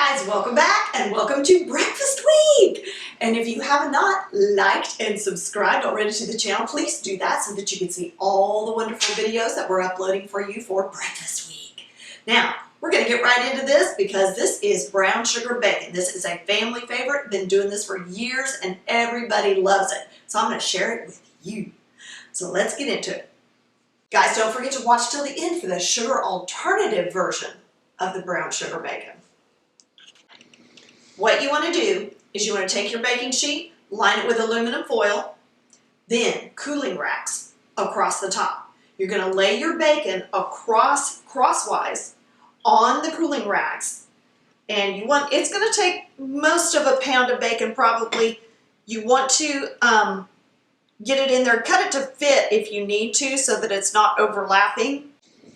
guys, welcome back and welcome to Breakfast Week. And if you have not liked and subscribed already to the channel, please do that so that you can see all the wonderful videos that we're uploading for you for Breakfast Week. Now, we're going to get right into this because this is brown sugar bacon. This is a family favorite. Been doing this for years and everybody loves it. So I'm going to share it with you. So let's get into it. Guys, don't forget to watch till the end for the sugar alternative version of the brown sugar bacon. What you want to do is you want to take your baking sheet, line it with aluminum foil, then cooling racks across the top. You're going to lay your bacon crosswise on the cooling racks, and it's going to take most of a pound of bacon probably. You want to get it in there, cut it to fit if you need to so that it's not overlapping.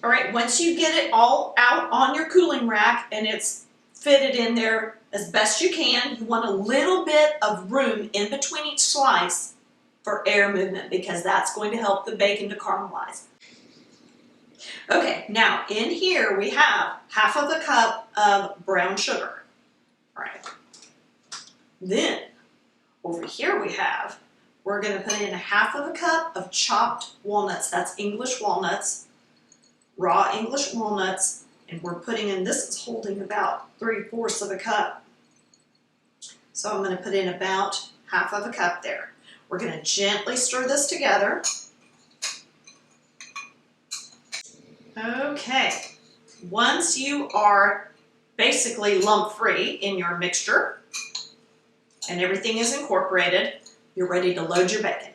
All right, once you get it all out on your cooling rack and it's fitted in there as best you can, you want a little bit of room in between each slice for air movement because that's going to help the bacon to caramelize. Okay, now in here we have half of a cup of brown sugar. All right. Then over here we're going to put in half of a cup of chopped walnuts. That's English walnuts, raw English walnuts. And we're putting in, this is holding about 3/4 of a cup. So I'm going to put in about half of a cup there. We're going to gently stir this together. Okay, once you are basically lump-free in your mixture and everything is incorporated, you're ready to load your bacon.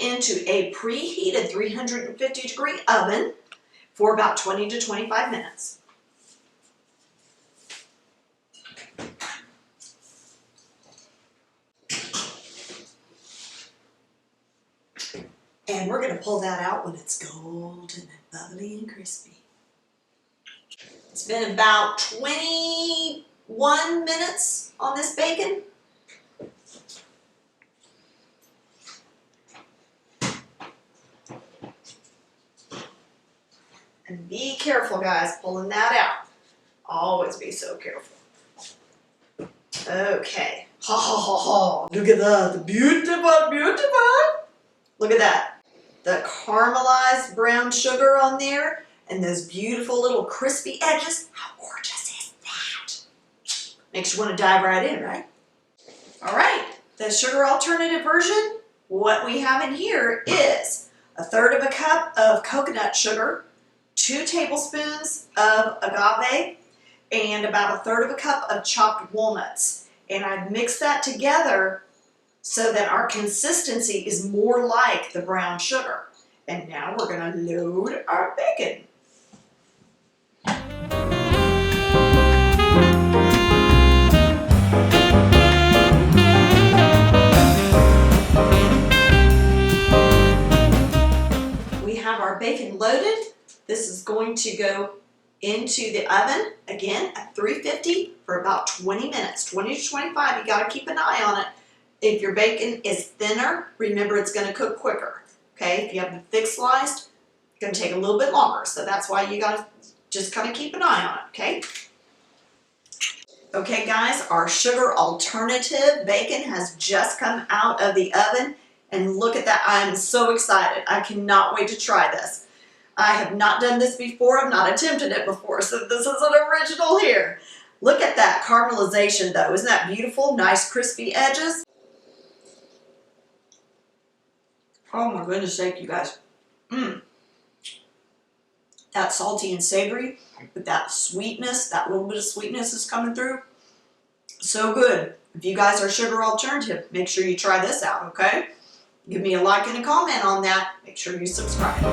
Into a preheated 350-degree oven for about 20 to 25 minutes. And we're going to pull that out when it's golden and bubbly and crispy. It's been about 21 minutes on this bacon. And be careful, guys, pulling that out. Always be so careful. Okay. Ha ha ha ha. Look at that. Beautiful, beautiful. Look at that. The caramelized brown sugar on there and those beautiful little crispy edges. How gorgeous is that? Makes you want to dive right in, right? All right. The sugar alternative version, what we have in here is 1/3 of a cup of coconut sugar, 2 tablespoons of agave, and about 1/3 of a cup of chopped walnuts. And I've mixed that together so that our consistency is more like the brown sugar. And now we're going to load our bacon. We have our bacon loaded. This is going to go into the oven, again, at 350 for about 20 minutes. 20 to 25, you got to keep an eye on it. If your bacon is thinner, remember it's going to cook quicker. Okay, if you have the thick sliced, it's going to take a little bit longer. So that's why you got to just kind of keep an eye on it, okay? Okay, guys, our sugar alternative bacon has just come out of the oven. And look at that, I am so excited. I cannot wait to try this. I have not done this before. I've not attempted it before, so this is an original here. Look at that caramelization, though. Isn't that beautiful? Nice crispy edges. Oh my goodness sake, you guys. That salty and savory, but that sweetness, that little bit of sweetness is coming through. So good. If you guys are sugar alternative, make sure you try this out, okay? Give me a like and a comment on that. Make sure you subscribe.